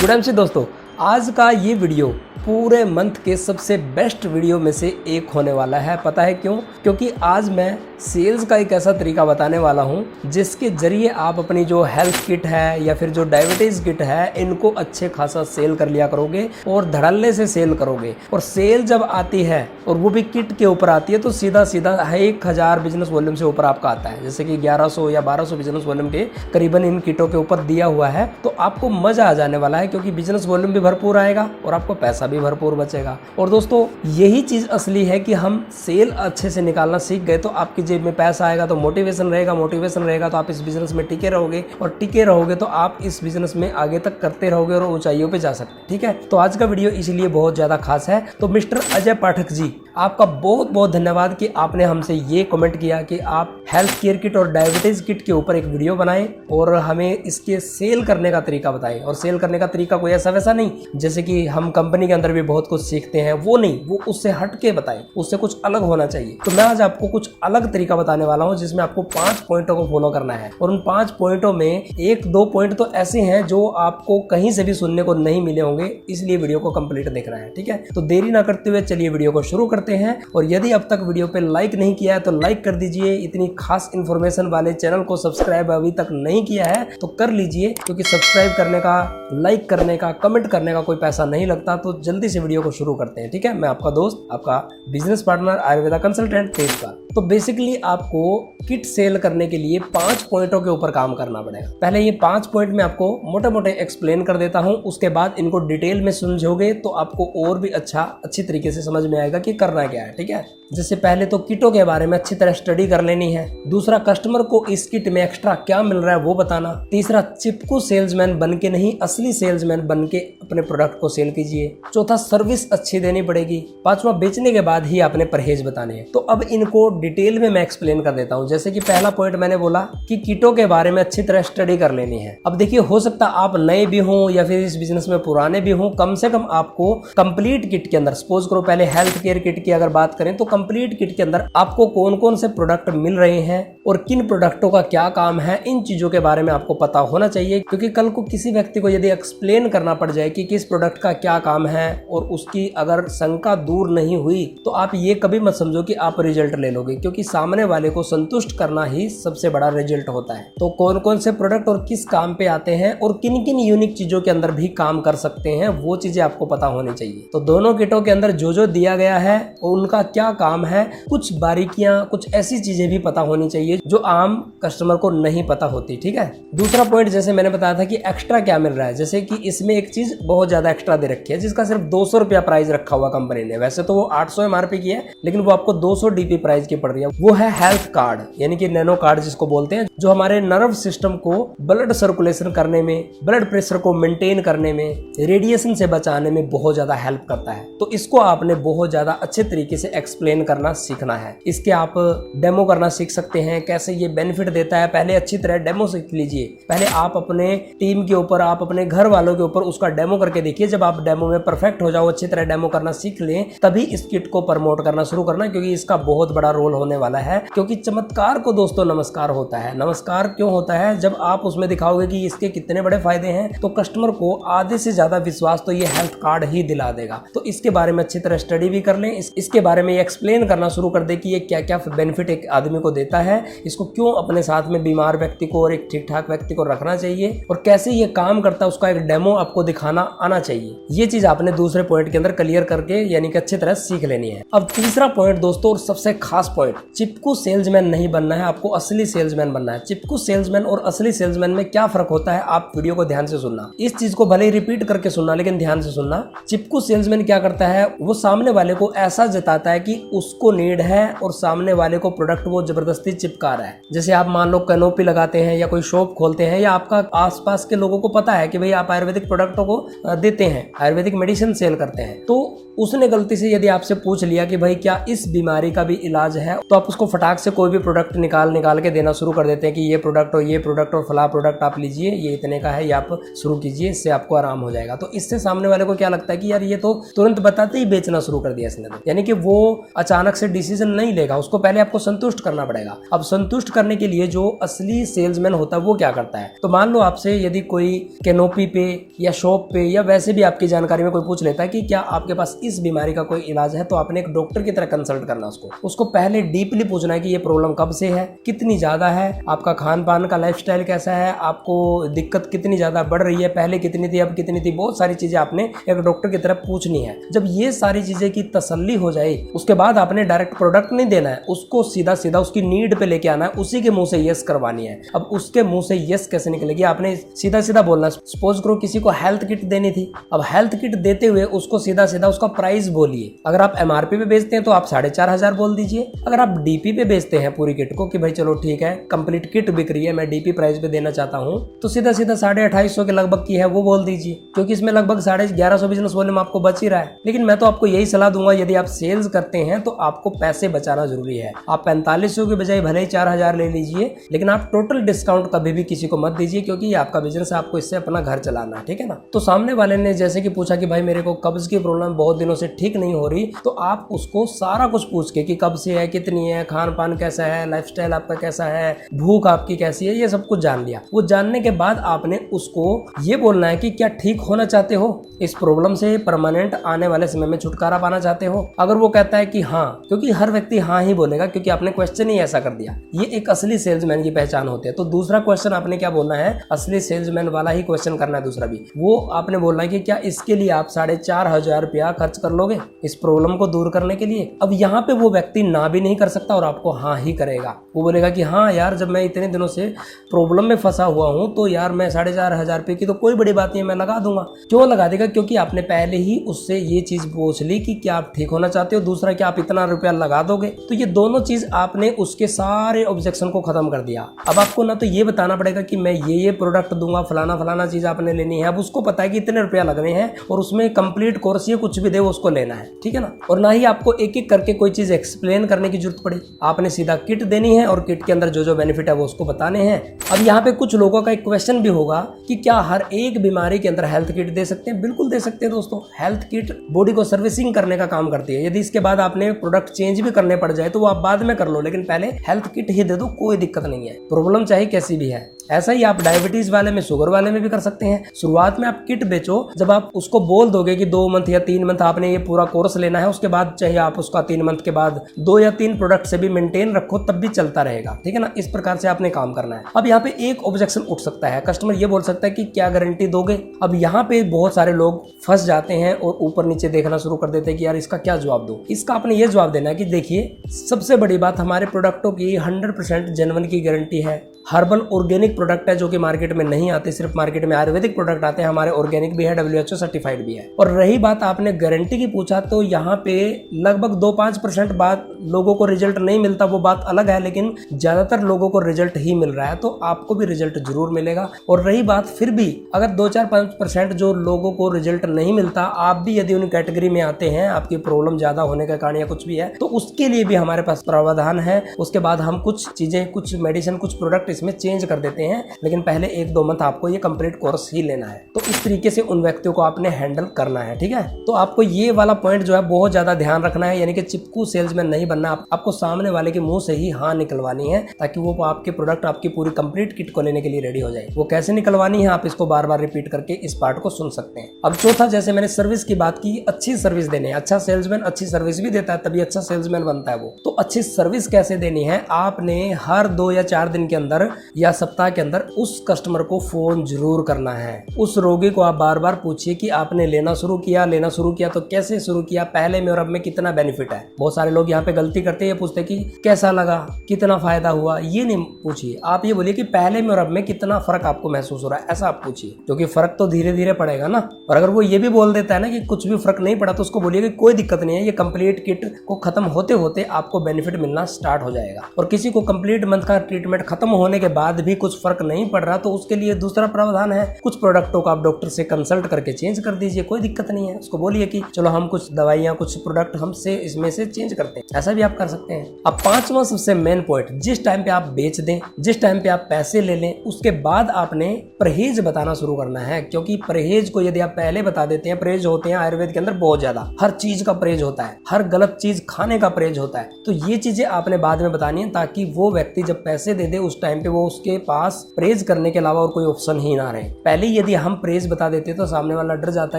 Good MC दोस्तों, आज का ये वीडियो पूरे मंथ के सबसे बेस्ट वीडियो में से एक होने वाला है। पता है क्यों? क्योंकि आज मैं सेल्स का एक ऐसा तरीका बताने वाला हूं जिसके जरिए आप अपनी जो हेल्थ किट है या फिर जो डायबिटीज़ किट है इनको अच्छे खासा सेल कर लिया करोगे और धड़ल्ले से सेल करोगे। और सेल जब आती है और वो भी किट के ऊपर आती है तो सीधा सीधा 1000 बिजनेस वॉल्यूम से ऊपर आपका आता है। जैसे कि 1100 या 1200 बिजनेस वॉल्यूम के करीबन इन किटों के ऊपर दिया हुआ है। तो आपको मजा आ जाने वाला है क्योंकि बिजनेस वॉल्यूम भी भरपूर आएगा और आपको पैसा भी भरपूर बचेगा। और दोस्तों यही चीज असली है कि हम सेल अच्छे से निकालना सीख गए तो आपकी जेब में पैसा आएगा, तो मोटिवेशन रहेगा तो आप इस बिजनेस में टिके रहोगे और टिके रहोगे तो आप इस बिजनेस में आगे तक करते रहोगे और ऊंचाइयों पे जा सकते हैं। ठीक है, तो आज का वीडियो इसीलिए बहुत ज्यादा खास है। तो मिस्टर अजय पाठक जी, आपका बहुत बहुत धन्यवाद कि आपने हमसे ये कमेंट किया कि आप हेल्थ केयर किट और डायबिटीज किट के ऊपर एक वीडियो बनाएं और हमें इसके सेल करने का तरीका बताएं। और सेल करने का तरीका कोई ऐसा वैसा नहीं जैसे कि हम कंपनी के अंदर भी बहुत कुछ सीखते हैं, वो नहीं, वो उससे हट के बताएं, उससे कुछ अलग होना चाहिए। तो मैं आज आपको कुछ अलग तरीका बताने वाला हूं जिसमें आपको 5 पॉइंटों को फॉलो करना है। और उन 5 पॉइंटों में 1-2 पॉइंट तो ऐसे हैं जो आपको कहीं से भी सुनने को नहीं मिले होंगे, इसलिए वीडियो को कंप्लीट देखना है। ठीक है, तो देरी ना करते हुए चलिए वीडियो को शुरू करते हैं। और यदि अब तक वीडियो पे लाइक नहीं किया है तो लाइक कर दीजिए। इतनी खास इन्फॉर्मेशन वाले चैनल को सब्सक्राइब अभी तक नहीं किया है तो कर लीजिए, क्योंकि सब्सक्राइब करने का, लाइक करने का, कमेंट करने का कोई पैसा नहीं लगता। तो जल्दी से वीडियो को शुरू करते हैं। ठीक है, मैं आपका दोस्त, आपका business partner, Ayurveda consultant Tejpal. तो बेसिकली आपको किट सेल करने के लिए 5 पॉइंटों के ऊपर काम करना पड़ेगा। पहले ये 5 पॉइंट मैं आपको मोटे मोटे एक्सप्लेन कर देता हूं, उसके बाद इनको डिटेल में समझोगे तो आपको और भी अच्छी तरीके से समझ में आएगा कि करना क्या है। ठीक है, जैसे पहले तो किटों के बारे में अच्छी तरह स्टडी कर लेनी है। दूसरा, कस्टमर को इस किट में एक्स्ट्रा क्या मिल रहा है वो बताना। तीसरा, चिपकू सेल्समैन बन के नहीं, असली सेल्समैन बन के अपने प्रोडक्ट को सेल कीजिए। चौथा, सर्विस अच्छी देनी पड़ेगी। पांचवा, बेचने के बाद ही आपने परहेज बताने हैं। तो अब इनको डिटेल में मैं एक्सप्लेन कर देता हूं। जैसे कि पहला पॉइंट मैंने बोला कि किटों के बारे में अच्छी तरह स्टडी कर लेनी है। अब देखिए, हो सकता आप नए भी हो या फिर इस बिजनेस में पुराने भी हो, कम से कम आपको कंप्लीट किट के अंदर, सपोज करो पहले हेल्थ केयर किट की अगर बात करें तो कंप्लीट किट के अंदर आपको कौन कौन से प्रोडक्ट मिल रहे हैं और किन प्रोडक्टों का क्या काम है, इन चीजों के बारे में आपको पता होना चाहिए। क्योंकि कल को किसी व्यक्ति को यदि एक्सप्लेन करना पड़ जाए कि किस प्रोडक्ट का क्या काम है और उसकी अगर शंका दूर नहीं हुई तो आप ये कभी मत समझो कि आप रिजल्ट ले लोगे, क्योंकि सामने वाले को संतुष्ट करना ही सबसे बड़ा रिजल्ट होता है। तो कौन कौन से प्रोडक्ट और किस काम पे आते हैं और किन किन यूनिक चीजों के अंदर भी काम कर सकते हैं, वो चीजें आपको पता होनी चाहिए। तो दोनों किटों के अंदर जो जो दिया गया है और उनका क्या काम है, कुछ बारीकियां, कुछ ऐसी चीजें भी पता होनी चाहिए जो आम कस्टमर को नहीं पता होती। ठीक है, दूसरा पॉइंट जैसे मैंने बताया था कि एक्स्ट्रा क्या मिल रहा है। जैसे कि इसमें एक चीज बहुत ज्यादा एक्स्ट्रा दे रखी है जिसका सिर्फ 200 रुपया प्राइस रखा हुआ कंपनी ने। वैसे तो वो 800 MRP की है, लेकिन वो आपको 200 DP प्राइस की पड़ रही है। वो है हेल्थ कार्ड, यानी कि नैनो कार्ड जिसको बोलते हैं, जो हमारे नर्व सिस्टम को ब्लड सर्कुलेशन करने में, ब्लड प्रेशर को मेंटेन करने में, रेडिएशन से बचाने में बहुत ज्यादा हेल्प करता है। तो इसको आपने बहुत ज्यादा अच्छे तरीके से एक्सप्लेन करना सीखना है। इसके आप डेमो करना सीख सकते हैं, कैसे ये बेनिफिट देता है। पहले अच्छी तरह डेमो सीख लीजिए। पहले आप अपने टीम के ऊपर, आप अपने घर वालों के ऊपर उसका डेमो करके देखिए। जब आप डेमो में परफेक्ट हो जाओ, अच्छी तरह डेमो करना सीख लें, तभी इस किट को प्रमोट करना शुरू करना, क्योंकि इसका बहुत बड़ा रोल होने वाला है। क्योंकि चमत्कार को दोस्तों नमस्कार होता है। नमस्कार क्यों होता है? जब आप उसमें दिखाओगे कि इसके कितने बड़े फायदे हैं तो कस्टमर को आधे से ज्यादा विश्वास तो ये हेल्थ कार्ड ही दिला देगा। तो इसके बारे में अच्छी तरह स्टडी भी कर लें, इसके बारे में एक्सप्लेन करना शुरू कर दे कि ये क्या क्या बेनिफिट एक आदमी को देता है, इसको क्यों अपने साथ में बीमार व्यक्ति को और एक ठीक ठाक व्यक्ति को रखना चाहिए और कैसे ये काम करता है, उसका एक डेमो आपको दिखाना आना चाहिए। ये चीज आपने दूसरे पॉइंट के अंदर क्लियर करके यानी कि अच्छी तरह सीख लेनी है। अब तीसरा पॉइंट दोस्तों, और सबसे खास पॉइंट, चिपकू सेल्समैन नहीं बनना है, आपको असली सेल्समैन बनना है। चिपकू सेल्समैन और असली सेल्समैन में क्या फर्क होता है, आप वीडियो को ध्यान से सुनना। इस चीज को भले ही रिपीट करके सुनना, लेकिन ध्यान से सुनना। चिपकू सेल्समैन क्या करता है, वो सामने वाले को ऐसा जताता है कि उसको नीड है और सामने वाले को प्रोडक्ट वो जबरदस्ती चिपका रहा है। जैसे आप मान लो कैनोपी लगाते हैं या कोई शॉप खोलते हैं, या आपका आसपास के लोगों को पता है कि भाई आप आयुर्वेदिक प्रोडक्टों को देते हैं, आयुर्वेदिक मेडिसिन सेल करते हैं, तो उसने गलती से यदि आपसे पूछ लिया कि भाई क्या इस बीमारी का भी इलाज है, तो आप उसको फटाक से कोई भी प्रोडक्ट निकाल के देना शुरू कर देते हैं कि ये प्रोडक्ट और फला प्रोडक्ट आप लीजिए, ये इतने का है, ये आप शुरू कीजिए, इससे आपको आराम हो जाएगा। तो इससे सामने वाले को क्या लगता है कि यार ये तो तुरंत बताते ही बेचना शुरू कर दिया इसने। यानी कि वो अचानक से डिसीजन नहीं लेगा, उसको पहले आपको संतुष्ट करना पड़ेगा। अब संतुष्ट करने के लिए जो असली सेल्समैन होता है वो क्या करता है, तो मान लो आपसे यदि कोई कैनोपी पे या शॉप पे या वैसे भी आपकी जानकारी में कोई पूछ लेता है कि क्या आपके पास इस बीमारी का कोई इलाज है, तो आपने एक डॉक्टर की तरह कंसल्ट करना उसको पहले डीपली पूछना है कि ये प्रॉब्लम कब से है, कितनी ज्यादा है, आपका खान पान का लाइफस्टाइल कैसा है, आपको दिक्कत कितनी ज्यादा बढ़ रही है, पहले कितनी थी अब कितनी थी, बहुत सारी चीजें आपने एक डॉक्टर की तरह पूछनी है। जब ये सारी चीजें की तसल्ली हो जाए उसके बाद आपने डायरेक्ट प्रोडक्ट नहीं देना है, उसको सीधा सीधा उसकी नीड पे लेके आना है, उसी के मुंह से यस करवानी है। अब उसके मुंह से यस कैसे निकलेगी, आपने सीधा सीधा बोलना। सपोज करो किसी को हेल्थ किट देनी थी, अब हेल्थ किट देते हुए उसको सीधा सीधा उसका प्राइस बोलिए। अगर आप एमआरपी पे बेचते हैं तो आप 4,500 बोल दीजिए। अगर आप डीपी पे बेचते हैं पूरी किट को कि भाई चलो ठीक है कंप्लीट किट बिक रही है, मैं डीपी प्राइस पे देना चाहता हूँ, तो सीधा सीधा 2,250 के लगभग की है वो बोल दीजिए, क्योंकि इसमें लगभग 1,150 बिजनेस वॉल्यूम आपको बच ही रहा है। लेकिन मैं तो आपको यही सलाह दूंगा, यदि आप सेल्स करते हैं तो आपको पैसे बचाना जरूरी है। आप 4500 के बजाय भले ही 4,000 ले लीजिए, लेकिन आप टोटल डिस्काउंट कभी भी किसी को मत दीजिए, क्योंकि ये आपका बिजनेस है, आपको इससे अपना घर चलाना है, ठीक है ना। तो सामने वाले ने जैसे कि पूछा कि भाई मेरे को कब्ज की प्रॉब्लम बहुत दिनों से ठीक नहीं हो रही, तो आप उसको सारा कुछ पूछ के कि कब से है, कितनी है, खान पान कैसा है, लाइफस्टाइल आपका कैसा है, भूख आपकी कैसी है, ये सब कुछ जान लिया। वो जानने के बाद आपने उसको ये बोलना है कि क्या ठीक होना चाहते हो, इस प्रॉब्लम से परमानेंट आने वाले समय में छुटकारा पाना चाहते हो। अगर वो कहता है कि हाँ, क्योंकि हर व्यक्ति हाँ ही बोलेगा, क्योंकि आपने क्वेश्चन ही ऐसा कर दिया, ये एक असली सेल्समैन की पहचान होती है। तो दूसरा क्वेश्चन आपने क्या बोलना है, असली सेल्समैन वाला ही क्वेश्चन करना है। दूसरा भी वो आपने बोलना है कि क्या इसके लिए आप 4,500 रुपया खर्च कर लोगे इस प्रॉब्लम को दूर करने के लिए। अब यहाँ पे वो व्यक्ति ना भी नहीं कर सकता और आपको हाँ ही करेगा। वो बोलेगा कि हाँ यार, जब मैं इतने दिनों से प्रॉब्लम में फंसा हुआ हूँ तो यार मैं 4,500 रुपये की तो कोई बड़ी बात नहीं है, मैं लगा दूंगा। क्यों लगा देगा, क्योंकि आपने पहले ही उससे ये चीज पूछ ली कि क्या आप ठीक होना चाहते हो, दूसरा क्या आप इतना रुपया लगा दोगे। तो ये दोनों चीज आपने उसके सारे ऑब्जेक्शन को खत्म कर दिया। अब आपको ना तो ये बताना पड़ेगा कि मैं ये प्रोडक्ट दूंगा, फलाना फलाना चीज आपने लेनी है। अब उसको पता है कि इतने रुपया लगने हैं और उसमें कंप्लीट कोर्स ये कुछ भी दे उसको लेना है, ठीक है ना। और ना ही आपको एक एक करके कोई चीज एक्सप्लेन करने की जरूरत पड़े, आपने सीधा किट देनी है और किट के अंदर जो जो बेनिफिट है वो उसको बताने हैं। अब यहाँ पे कुछ लोगों का एक क्वेश्चन भी होगा कि क्या हर एक बीमारी के अंदर हेल्थ किट दे सकते हैं। बिल्कुल दे सकते हैं दोस्तों। हेल्थ किट बॉडी को सर्विसिंग करने का काम करती है। यदि इसके बाद आपने प्रोडक्ट चेंज भी करने पड़ जाए तो वो आप बाद में कर लो, लेकिन पहले हेल्थ किट ही दे दो, कोई दिक्कत नहीं है, प्रॉब्लम चाहे कैसी भी है। ऐसा ही आप डायबिटीज वाले में, शुगर वाले में भी कर सकते हैं। शुरुआत में आप किट बेचो, जब आप उसको बोल दोगे कि 2 मंथ या 3 मंथ आपने ये पूरा कोर्स लेना है, उसके बाद चाहे आप उसका 3 मंथ के बाद 2 या 3 प्रोडक्ट से भी मेंटेन रखो, तब भी चलता रहेगा, ठीक है ना। इस प्रकार से आपने काम करना है। अब यहाँ पे एक ऑब्जेक्शन उठ सकता है, कस्टमर ये बोल सकता है कि क्या गारंटी दोगे। अब यहाँ पे बहुत सारे लोग फंस जाते हैं और ऊपर नीचे देखना शुरू कर देते हैं कि यार इसका क्या जवाब दो। इसका आपने ये जवाब देना है कि देखिए, सबसे बड़ी बात, हमारे प्रोडक्टों की 100% जेन्युइन की गारंटी है। हर्बल ऑर्गेनिक प्रोडक्ट है जो कि मार्केट में नहीं आते, सिर्फ मार्केट में आयुर्वेदिक प्रोडक्ट आते हैं। हमारे ऑर्गेनिक भी है, WHO सर्टिफाइड भी है। और रही बात आपने गारंटी की पूछा, तो यहाँ पे लगभग 2-5% बात लोगों को रिजल्ट नहीं मिलता, वो बात अलग है, लेकिन ज्यादातर लोगों को रिजल्ट ही मिल रहा है, तो आपको भी रिजल्ट जरूर मिलेगा। और रही बात फिर भी अगर 2-4-5% जो लोगों को रिजल्ट नहीं मिलता, आप भी यदि उन कैटेगरी में आते हैं, आपकी प्रॉब्लम ज्यादा होने का कारण या कुछ भी है, तो उसके लिए भी हमारे पास प्रावधान है। उसके बाद हम कुछ चीजें, कुछ मेडिसिन, कुछ प्रोडक्ट इसमें चेंज कर देते हैं, लेकिन पहले 1-2 मंथ आपको ये कंप्लीट कोर्स ही लेना है। तो इस तरीके से उन व्यक्तियों को आपने हैंडल करना है, ठीक है। तो आपको ये वाला पॉइंट जो है बहुत ज्यादा ध्यान रखना है, यानी कि चिपकू सेल्समैन नहीं बनना। आपको सामने वाले के मुंह से ही हाँ निकलवानी है, ताकि वो आपके प्रोडक्ट, आपकी पूरी कंप्लीट किट को लेने के लिए रेडी हो जाए। वो कैसे निकलवानी है, आप इसको बार बार रिपीट करके इस पार्ट को सुन सकते हैं। अब चौथा, जैसे मैंने सर्विस की बात की, अच्छी सर्विस देनी है। अच्छा सेल्समैन अच्छी सर्विस भी देता है, तभी अच्छा सेल्समैन बनता है वो। तो अच्छी सर्विस कैसे देनी है, आपने हर 2 या 4 दिन के अंदर या सप्ताह के अंदर उस कस्टमर को फोन जरूर करना है। उस रोगी को आप बार बार पूछिए कि आपने लेना शुरू किया तो कैसे शुरू किया, पहले में और अब में कितना बेनिफिट है। बहुत सारे लोग यहाँ पे गलती करते हैं, ये पूछते कि कैसा लगा, कितना फायदा हुआ। ये नहीं पूछिए, आप ये बोलिए कि पहले में और अब में कितना फर्क आपको महसूस हो रहा है, ऐसा आप पूछिए, क्योंकि फर्क तो धीरे धीरे पड़ेगा ना। और अगर वो ये भी बोल देता है ना कि कुछ भी फर्क नहीं पड़ा, तो उसको बोलिए कि कोई दिक्कत नहीं है, ये कंप्लीट किट को खत्म होते होते आपको बेनिफिट मिलना स्टार्ट हो जाएगा। और किसी को कंप्लीट मंथ का ट्रीटमेंट खत्म होने के बाद भी कुछ फर्क नहीं पड़ रहा तो उसके लिए दूसरा प्रावधान है, कुछ प्रोडक्टों को आप डॉक्टर से कंसल्ट करके चेंज कर दीजिए, कोई दिक्कत नहीं है। उसको बोलिए कि चलो हम कुछ दवाइयाँ कुछ प्रोडक्ट हमसे इसमें से चेंज करते हैं, ऐसा भी आप कर सकते हैं। अब पांचवा सबसे मेन पॉइंट, जिस टाइम पे आप बेच दें, जिस टाइम पे आप पैसे ले लें, उसके बाद आपने परहेज बताना शुरू करना है। क्योंकि परहेज को यदि आप पहले बता देते हैं, परहेज होते हैं आयुर्वेद के अंदर बहुत ज्यादा, हर चीज का परहेज होता है, हर गलत चीज खाने का परहेज होता है, तो ये चीजें आपने बाद में बतानी है ताकि वो व्यक्ति जब पैसे दे दे उस टाइम पे वो उसके पास परहेज करने के अलावा और कोई ऑप्शन ही ना रहे। पहले यदि हम परहेज बता देते तो सामने वाला डर जाता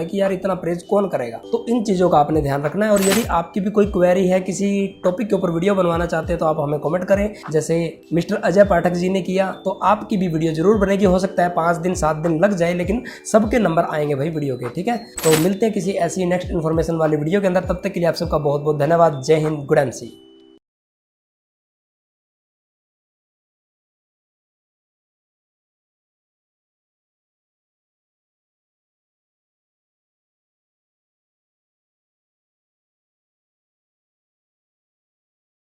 है कि यार इतना परहेज कौन करेगा। तो इन चीजों का आपने ध्यान रखना है। और यदि आपकी भी कोई क्वेरी है, किसी टॉपिक के ऊपर वीडियो बनवाना चाहते हैं तो आप हमें कमेंट करें, जैसे मिस्टर अजय पाठक जी ने किया, तो आपकी भी वीडियो जरूर बनेगी। हो सकता है 5 दिन 7 दिन लग जाए, लेकिन सबके नंबर आएंगे भाई वीडियो के, ठीक है। तो मिलते हैं किसी ऐसी नेक्स्ट इन्फॉर्मेशन वाली वीडियो के अंदर, तब तक के लिए आप सबका बहुत बहुत धन्यवाद। जय हिंद, गुड एंड सी।